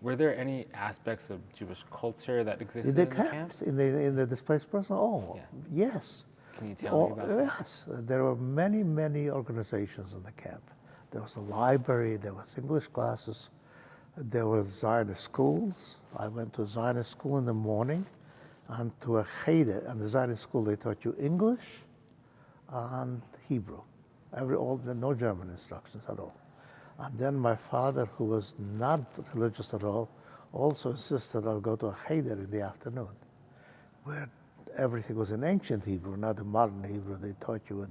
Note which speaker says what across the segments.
Speaker 1: Were there any aspects of Jewish culture that existed
Speaker 2: In the
Speaker 1: in the camp?
Speaker 2: camps, in the displaced person? Oh,
Speaker 1: Yeah.
Speaker 2: yes.
Speaker 1: Can you tell me about that?
Speaker 2: Yes, there were many, many organizations in the camp. There was a library, there was English classes, there was Zionist schools. I went to a Zionist school in the morning and to a cheder. And the Zionist school, they taught you English and Hebrew. No German instructions at all. And then my father, who was not religious at all, also insisted I'll go to a cheder in the afternoon, where everything was in ancient Hebrew, not the modern Hebrew they taught you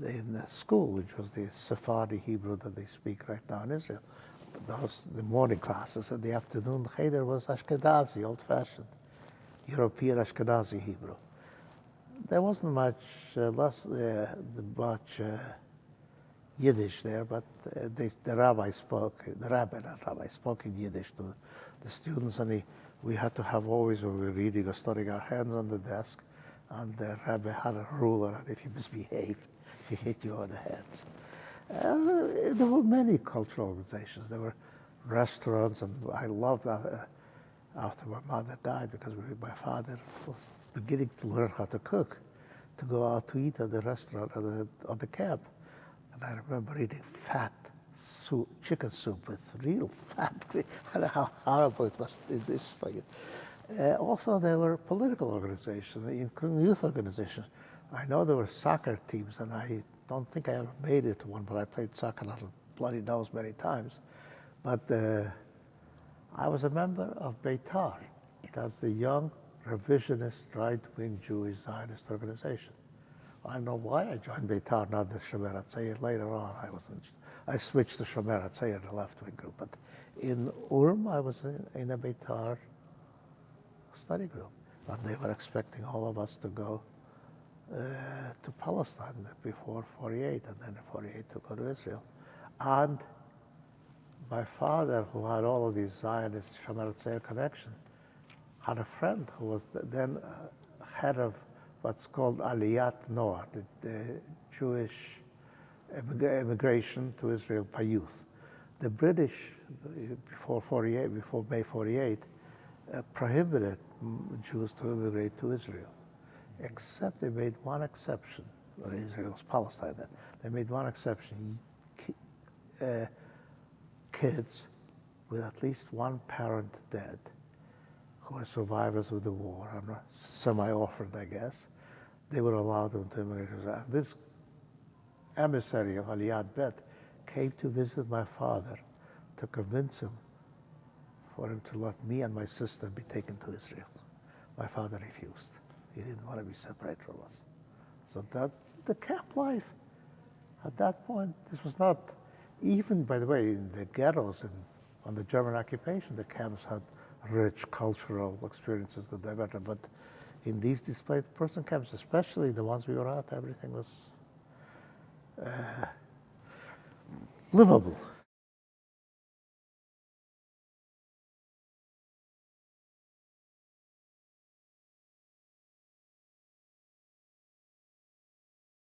Speaker 2: in the school, which was the Sephardi Hebrew that they speak right now in Israel. But those the morning classes. In the afternoon, the cheder was Ashkenazi, old-fashioned, European Ashkenazi Hebrew. There wasn't much Yiddish there, but the rabbi spoke in Yiddish to the students, and we had to have always, when we were reading or studying, our hands on the desk, and the rabbi had a ruler, and if you misbehaved, he hit you over the heads. There were many cultural organizations. There were restaurants, and I loved that after my mother died, because my father was beginning to learn how to cook, to go out to eat at the restaurant at the camp. And I remember eating fat soup, chicken soup with real fat. And how horrible it must be this for you. Also, there were political organizations, including youth organizations. I know there were soccer teams, and I don't think I ever made it to one, but I played soccer out of bloody nose many times. But I was a member of Beitar. That's the young, revisionist, right-wing Jewish Zionist organization. I don't know why I joined Beitar, not the Shomer HaTzair. Later on, I switched to Shomer HaTzair, the left-wing group. But in Ulm, I was in a Beitar study group. And they were expecting all of us to go to Palestine before 48, and then in 48 to go to Israel. And my father, who had all of these Zionist Shomer HaTzair connection, had a friend who was then head of what's called Aliyat Noah, the Jewish immigration to Israel by youth. The British, before May 48, prohibited Jews to immigrate to Israel, except they made one exception. Well, Israel was Palestine then. They made one exception. Kids with at least one parent dead, who were survivors of the war, and semi-orphaned, I guess, they were allowed them to immigrate. And this emissary of Aliyat Bet came to visit my father to convince him for him to let me and my sister be taken to Israel. My father refused. He didn't want to be separated from us. So that the camp life, at that point, this was not, even, by the way, in the ghettos and on the German occupation, the camps had rich cultural experiences that they better, but in these displaced person camps, especially the ones we were at, everything was livable.